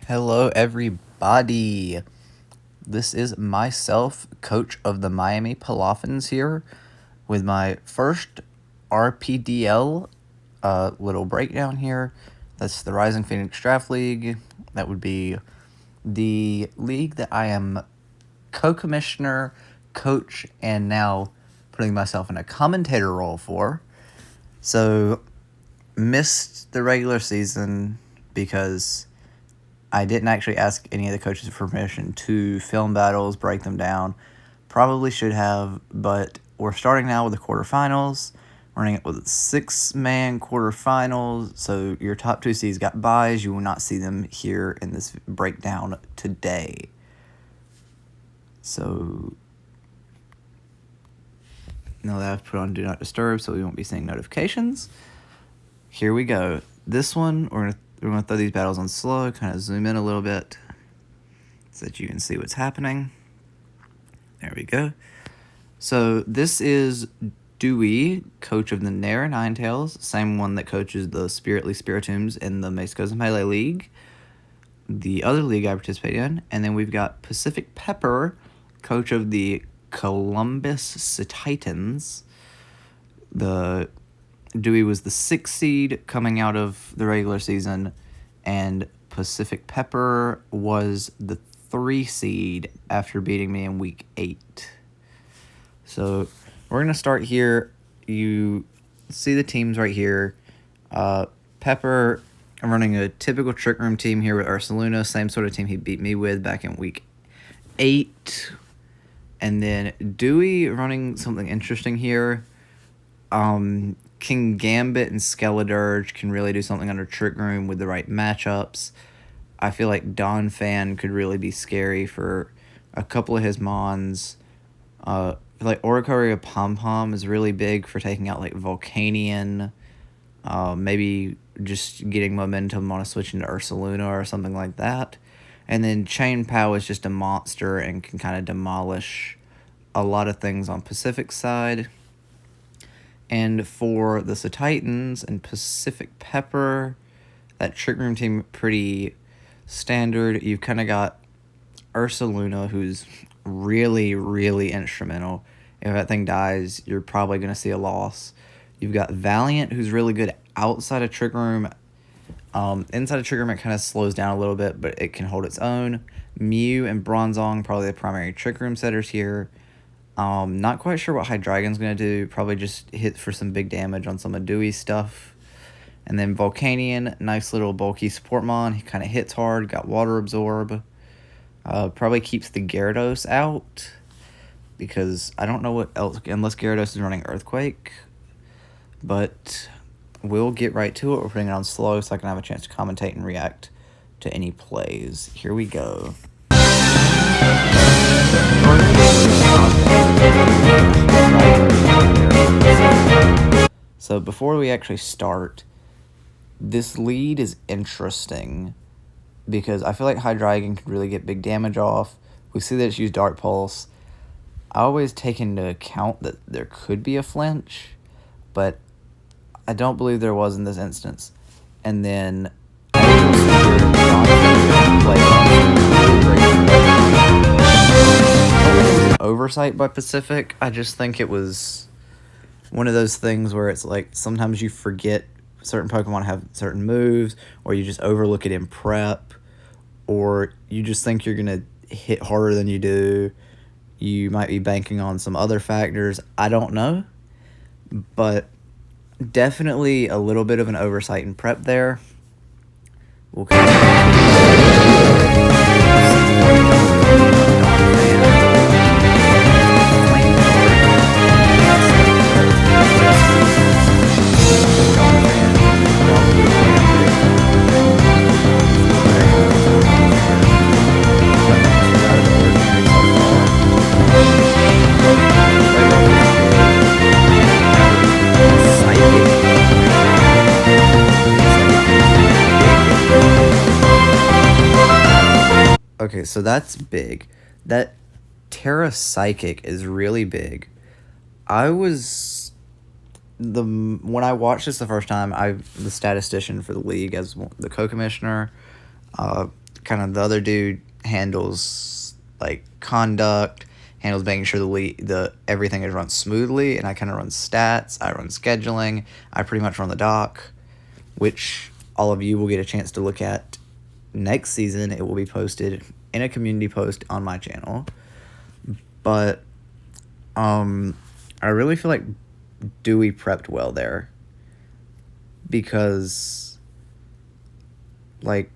Hello, everybody. This is myself, coach of the Miami Palafins here, with my first RPDL little breakdown here. That's the Rising Phoenix Draft League. That would be the league that I am co-commissioner, coach, and now putting myself in a commentator role for. So, missed the regular season because I didn't actually ask any of the coaches for permission to film battles, break them down. Probably should have, but we're starting now with the quarterfinals. Running it with a 6-man quarterfinals, so your top 2 seeds got byes. You will not see them here in this breakdown today. So, now that I've put on Do Not Disturb, so we won't be seeing notifications. Here we go. This one, we're gonna throw these battles on slow, kind of zoom in a little bit so that you can see what's happening. There we go. So this is Douey, coach of the Narre Ninetales, same one that coaches the Spiritly Spiritombs in the Mexico's Melee League, the other league I participate in. And then we've got PacificPepper, coach of the Columbus Cetitans. The Douey was the 6th seed coming out of the regular season, and PacificPepper was the 3 seed after beating me in week 8. So we're going to start here. You see the teams right here. Pepper, I'm running a typical Trick Room team here with Ursaluna, same sort of team he beat me with back in week 8. And then Douey running something interesting here. King Gambit and Skeledirge can really do something under Trick Room with the right matchups. I feel like Don Fan could really be scary for a couple of his mons. Like Oricoria Pom Pom is really big for taking out like Volcanion. Maybe just getting momentum on a switch into Ursaluna or something like that. And then Chain Pow is just a monster and can kind of demolish a lot of things on Pacific's side. And for the Titans and PacificPepper, that Trick Room team pretty standard. You've kind of got Ursaluna, who's really, really instrumental. If that thing dies, you're probably going to see a loss. You've got Valiant, who's really good outside of Trick Room. Inside of Trick Room, it kind of slows down a little bit, but it can hold its own. Mew and Bronzong, probably the primary Trick Room setters here. Not quite sure what Hydreigon's going to do. Probably just hit for some big damage on some of Dewey's stuff. And then Volcanion, nice little bulky support mon. He kind of hits hard, got Water Absorb. Probably keeps the Gyarados out, because I don't know what else, unless Gyarados is running Earthquake. But we'll get right to it. We're putting it on slow so I can have a chance to commentate and react to any plays. Here we go. So before we actually start, this lead is interesting because I feel like Hydreigon could really get big damage off. We see that it's used Dark Pulse. I always take into account that there could be a flinch, but I don't believe there was in this instance. And then oversight by Pacific. I just think it was one of those things where it's like sometimes you forget certain Pokemon have certain moves, or you just overlook it in prep, or you just think you're going to hit harder than you do. You might be banking on some other factors. I don't know. But definitely a little bit of an oversight in prep there. We'll Okay, so that's big. That Terra Psychic is really big. When I watched this the first time, I'm the statistician for the league as the co-commissioner. kind of the other dude handles like conduct, handles making sure the everything is run smoothly, and I kind of run stats, I run scheduling, I pretty much run the doc, which all of you will get a chance to look at next season. It will be posted in a community post on my channel. But I really feel like Douey prepped well there, because like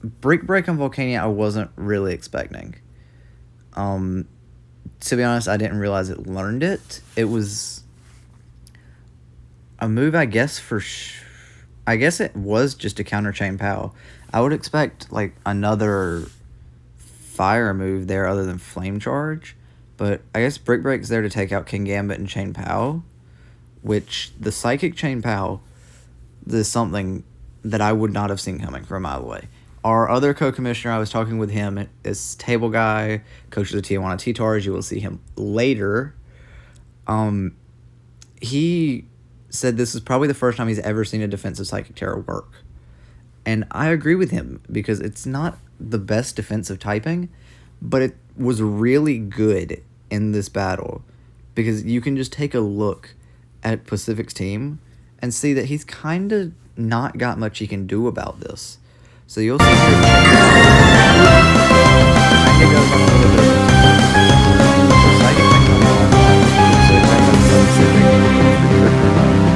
Brick Break on Volcania I wasn't really expecting. To be honest, I didn't realize it learned it. It was a move, I guess, I guess it was just a counter chain POW. I would expect like another fire move there other than Flame Charge, but I guess Brick Break's there to take out King Gambit and Chain POW, which the Psychic Chain POW is something that I would not have seen coming from a mile away. Our other co-commissioner, I was talking with him, is Table Guy, coach of the Tijuana Ttars. You will see him later. He said this is probably the first time he's ever seen a defensive Psychic Terror work. And I agree with him, because it's not the best defensive typing, but it was really good in this battle, because you can just take a look at Pacific's team and see that he's kind of not got much he can do about this. So you'll see here kind of goes on a little bit of the Psychic thing going on. So it's kind of specific Douey probably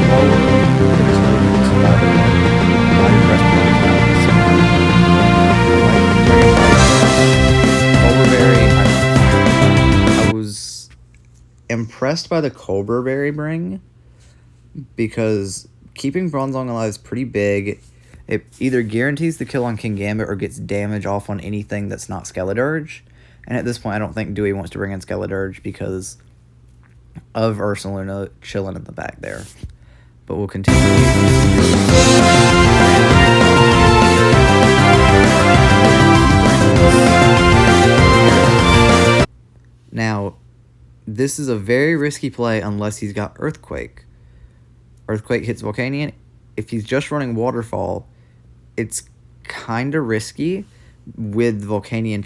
slower, but his movements about it. Body press I was impressed by the Cobra Berry bring, because keeping Bronzong alive is pretty big. It either guarantees the kill on King Gambit or gets damage off on anything that's not Skeledirge. And at this point, I don't think Douey wants to bring in Skeledirge because of Ursaluna chilling in the back there. But we'll continue. Now, this is a very risky play unless he's got Earthquake. Earthquake hits Volcanion. If he's just running Waterfall, it's kind of risky with Volcanion.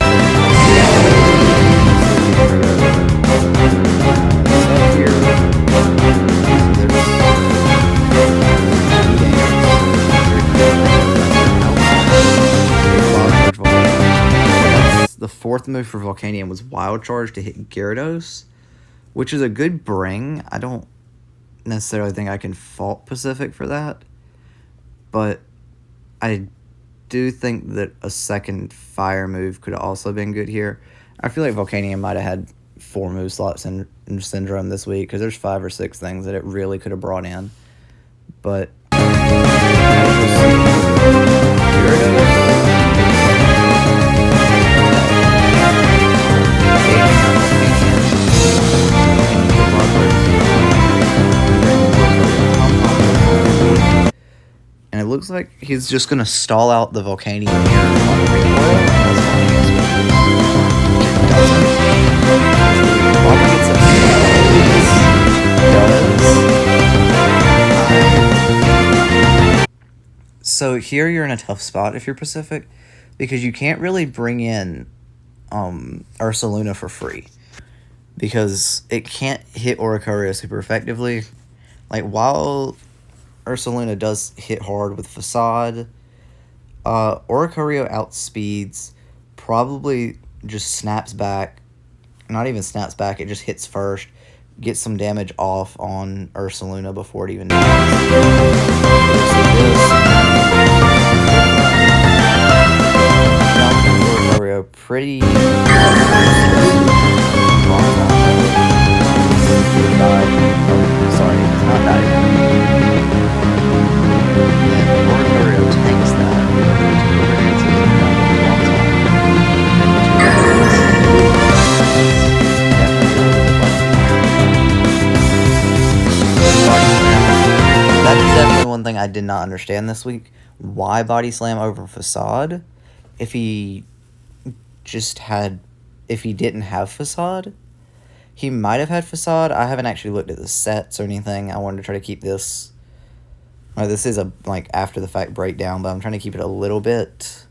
The fourth move for Volcanion was Wild Charge to hit Gyarados, which is a good bring. I don't necessarily think I can fault Pacific for that, but I do think that a second fire move could have also been good here. I feel like Volcanion might have had 4 move slots in Syndrome this week, because there's 5 or 6 things that it really could have brought in. But and it looks like he's just going to stall out the Volcanion here on recoil. So here you're in a tough spot if you're Pacific, because you can't really bring in Ursaluna for free, because it can't hit Oricorio super effectively. Like, while Ursaluna does hit hard with Facade, Oricorio outspeeds, probably just snaps back. Not even snaps back, it just hits first, gets some damage off on Ursaluna before it even Oricorio pretty sorry, it's not diving. And Oricorio tanks that. That is definitely one thing I did not understand this week. Why Body Slam over Facade if he didn't have Facade? He might have had Facade. I haven't actually looked at the sets or anything. I wanted to try to keep this This is a after the fact breakdown, but I'm trying to keep it a little bit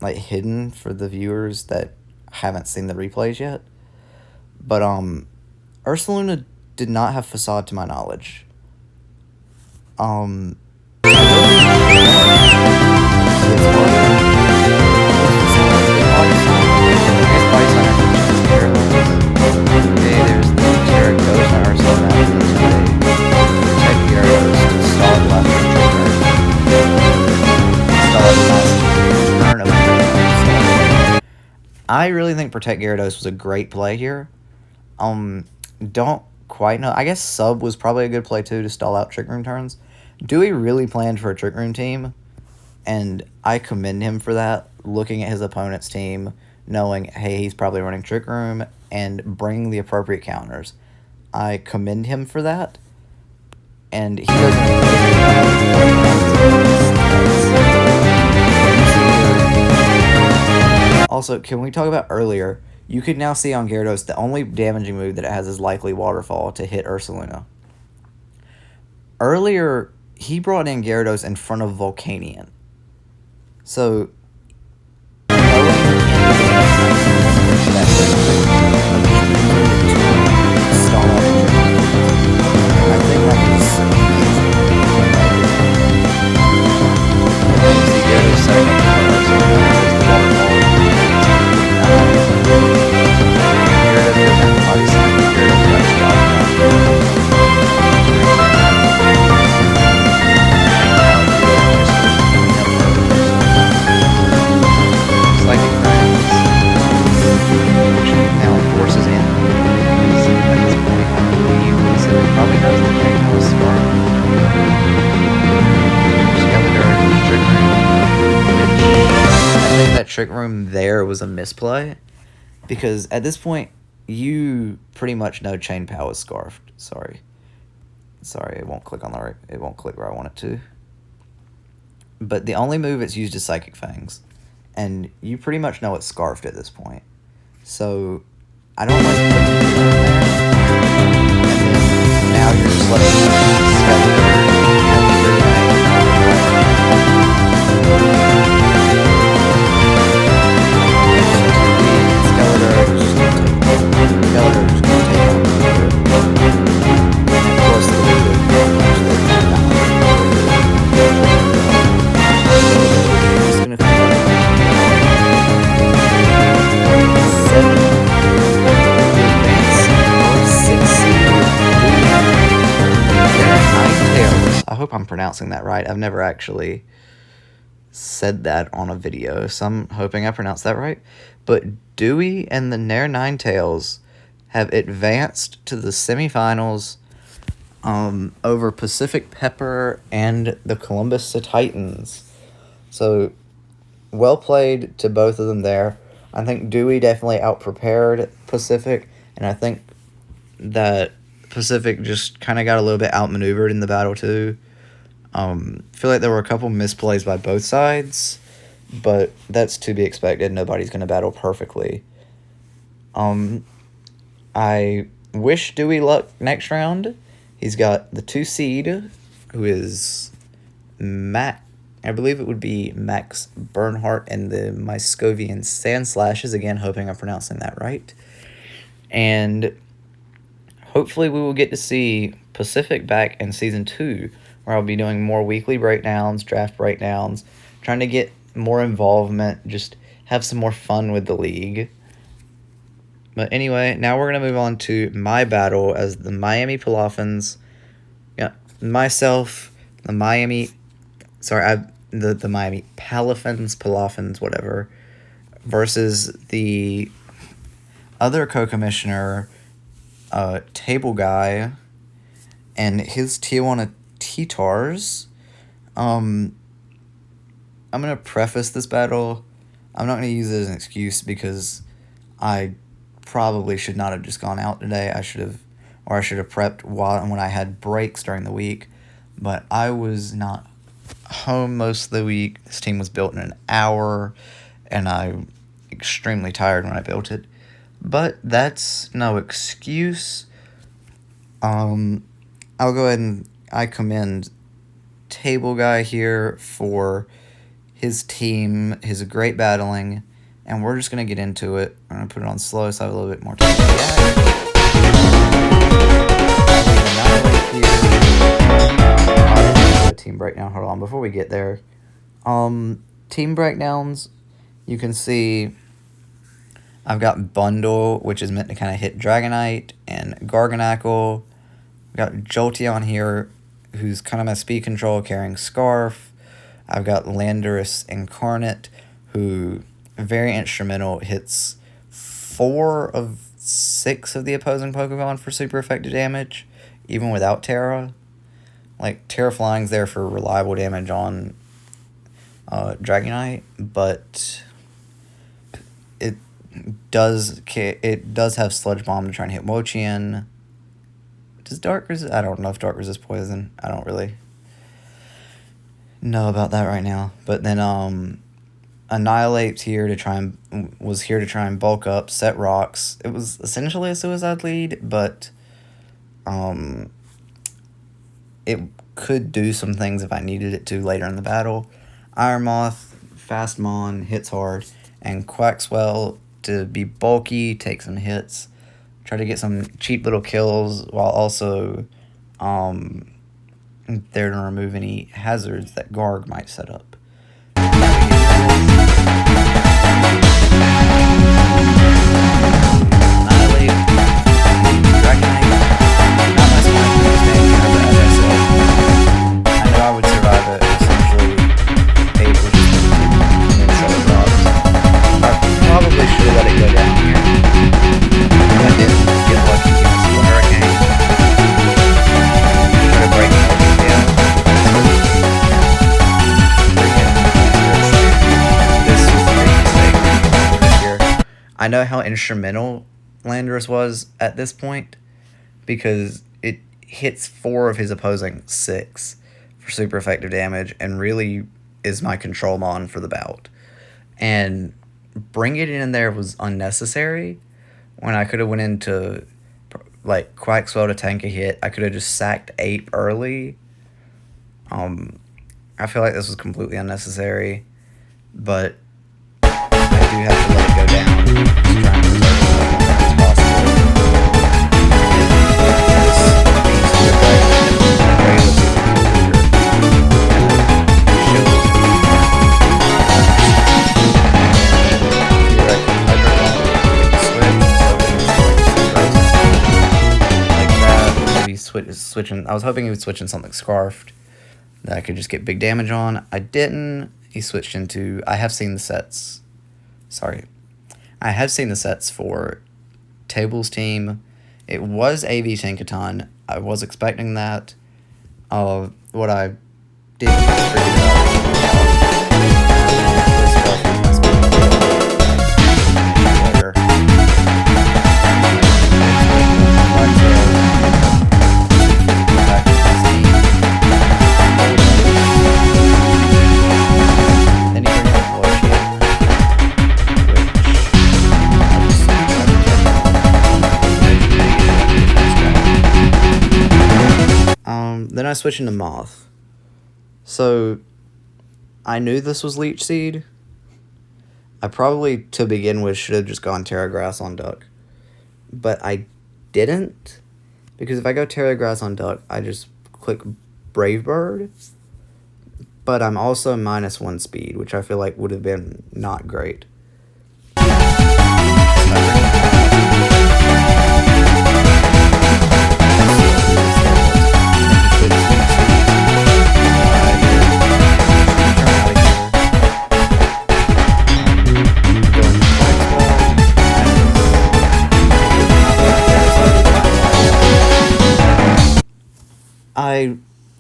hidden for the viewers that haven't seen the replays yet. But Ursaluna did not have facade to my knowledge. I really think Protect Gyarados was a great play here. Don't quite know. I guess Sub was probably a good play too to stall out Trick Room turns. Dewey really planned for a Trick Room team, and I commend him for that, looking at his opponent's team, knowing, hey, he's probably running Trick Room, and bringing the appropriate counters. I commend him for that, and he doesn't... Also, can we talk about earlier? You could now see on Gyarados the only damaging move that it has is Likely Waterfall to hit Ursaluna. Earlier, he brought in Gyarados in front of Volcanion. So, Trick Room there was a misplay, because at this point you pretty much know Chain Power is scarfed. Sorry, it won't click where I want it to. But the only move it's used is Psychic Fangs, and you pretty much know it's scarfed at this point. So I don't like putting it in there, and then now you're just letting I'm pronouncing that right. I've never actually said that on a video, so I'm hoping I pronounced that right. But Dewey and the Narre Ninetales have advanced to the semifinals over PacificPepper and the Columbus Cetitans. So, well played to both of them there. I think Dewey definitely outprepared Pacific, and I think that Pacific just kind of got a little bit outmaneuvered in the battle too. I feel like there were a couple misplays by both sides, but that's to be expected. Nobody's going to battle perfectly. I wish Dewey luck next round. He's got the 2 seed, who is Matt. I believe it would be Max Bernhardt and the Myscovian Sandslashes. Again, hoping I'm pronouncing that right. And hopefully we will get to see Pacific back in Season 2, where I'll be doing more weekly breakdowns, draft breakdowns, trying to get more involvement, just have some more fun with the league. But anyway, now we're going to move on to my battle as the Miami Palafins. Yeah, myself, the Miami Palafins, whatever, versus the other co-commissioner, Table Guy, and his Tijuana Ttars. I'm going to preface this battle. I'm not going to use it as an excuse because I probably should not have just gone out today. I should have prepped when I had breaks during the week, but I was not home most of the week. This team was built in an hour, and I'm extremely tired when I built it. But that's no excuse. I'll go ahead and I commend Table Guy here for his team, his great battling, and we're just going to get into it. I'm going to put it on slow so I have a little bit more time to react. I'll do a team breakdown. Hold on, before we get there. Team breakdowns, you can see I've got Bundle, which is meant to kind of hit Dragonite, and Garganackle. I've got Jolteon here, who's kind of my speed control, carrying Scarf. I've got Landorus Incarnate, who very instrumental, hits 4 of 6 of the opposing Pokemon for super effective damage, even without Terra. Like, Terra Flying's there for reliable damage on Dragonite, but it does have Sludge Bomb to try and hit Mochian. Does Dark Resist? I don't know if Dark Resist Poison. I don't really know about that right now. But then Annihilate's here to try and bulk up, set rocks. It was essentially a suicide lead, but it could do some things if I needed it to later in the battle. Iron Moth, Fast Mon, hits hard, and Quaxwell to be bulky, take some hits, try to get some cheap little kills while also there to remove any hazards that Garg might set up. Annihilate, Dragonite, not my smart mistake, as I said. I knew I would survive it, essentially 8 was just and then 7 drops. I probably should have let it go down here. I didn't get lucky against the Hurricane. Try to break it down. This was a big mistake here. I know how instrumental Landorus was at this point because it hits 4 of his opposing 6 for super effective damage and really is my control mon for the bout. And bringing it in there was unnecessary when I could have went into like Quaxwell to tank a hit. I could have just sacked Ape early. I feel like this was completely unnecessary, but I do have to let it go down. Just trying to preserve as much as possible. Switching. I was hoping he would switch in something Scarfed that I could just get big damage on. I didn't. He switched into. I have seen the sets. I have seen the sets for Table's team. It was AV Tinkaton. I was expecting that. What I did then I switched into Moth. So, I knew this was Leech Seed. I probably, to begin with, should have just gone Terra Grass on Duck. But I didn't. Because if I go Terra Grass on Duck, I just click Brave Bird. But I'm also -1 speed, which I feel like would have been not great.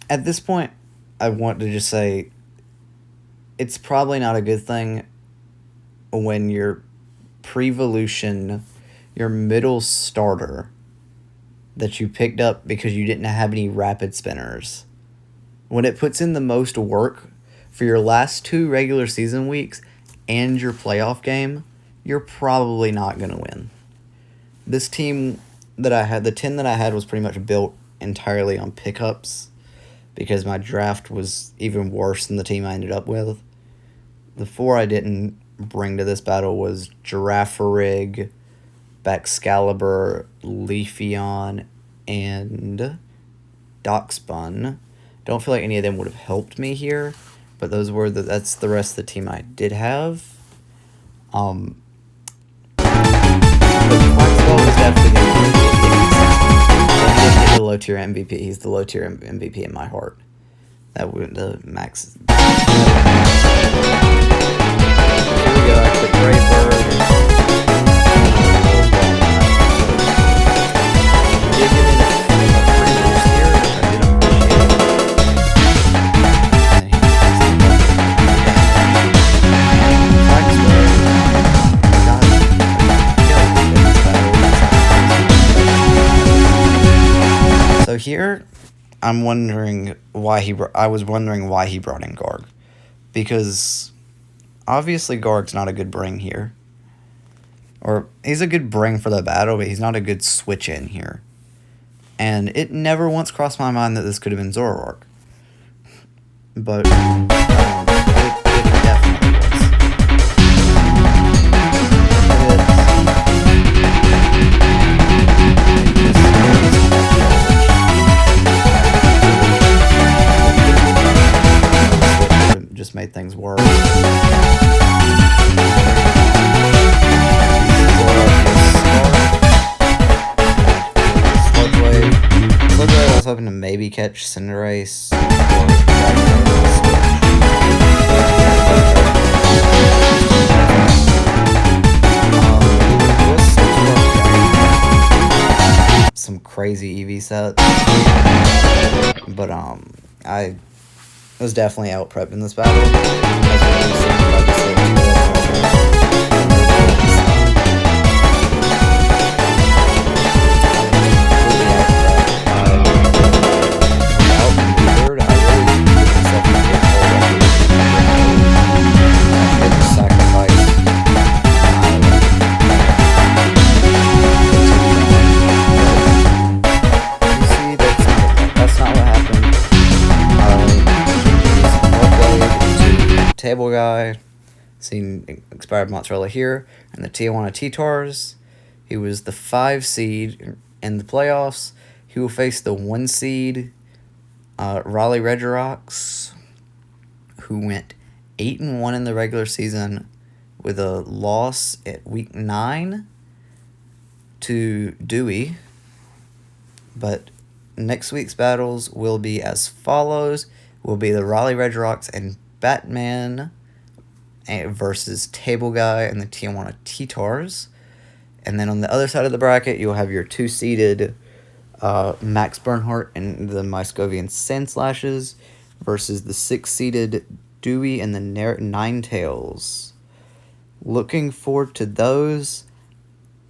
At this point, I want to just say it's probably not a good thing when your pre-evolution, your middle starter that you picked up because you didn't have any rapid spinners, when it puts in the most work for your last 2 regular season weeks and your playoff game, you're probably not going to win. This team that I had, the 10 that I had was pretty much built entirely on pickups. because my draft was even worse than the team I ended up with. The 4 I didn't bring to this battle was Girafarig, Baxcalibur, Leafeon, and Doxbun. Don't feel like any of them would have helped me here, but that's the rest of the team I did have. But Waxwell was definitely going to he didn't get the low tier MVP. He's the low tier MVP in my heart. That would the max. Here we go. I click Graybird. So here, I'm wondering why I was wondering why he brought in Garg, because obviously Garg's not a good bring here, or he's a good bring for the battle, but he's not a good switch in here. And it never once crossed my mind that this could have been Zoroark, but it definitely was. Just made things worse. Sludwave. I was hoping to maybe catch Cinderace. Some crazy EV sets, but I was definitely out prepping this battle. Table Guy, seen expired mozzarella here, and the Tijuana Ttars. He was the 5 seed in the playoffs. He will face the 1 seed Raleigh Regirox, who went 8-1 in the regular season with a loss at week 9 to Douey. But next week's battles will be as follows: will be the Raleigh Regirox and Batman versus Table Guy and the Tijuana Ttars. And then on the other side of the bracket, you'll have your 2-seeded Max Bernhardt and the Muscovian Sandslashes versus the 6-seeded Douey and the Narre Ninetales. Looking forward to those.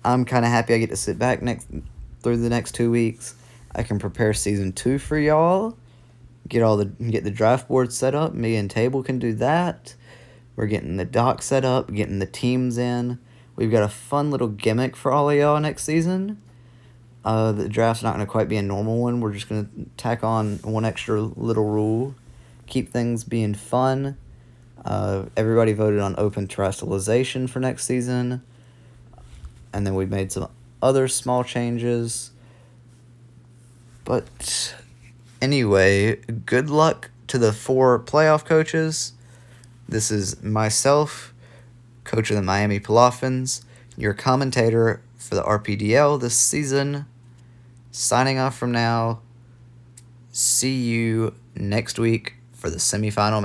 I'm kind of happy I get to sit back through the next 2 weeks. I can prepare Season 2 for y'all. Get the draft board set up. Me and Table can do that. We're getting the doc set up, getting the teams in. We've got a fun little gimmick for all of y'all next season. The draft's not going to quite be a normal one. We're just going to tack on one extra little rule. Keep things being fun. Everybody voted on open terrestrialization for next season. And then we made some other small changes. But anyway, good luck to the 4 playoff coaches. This is myself, coach of the Miami Palafins, your commentator for the RPDL this season. Signing off from now. See you next week for the semifinal.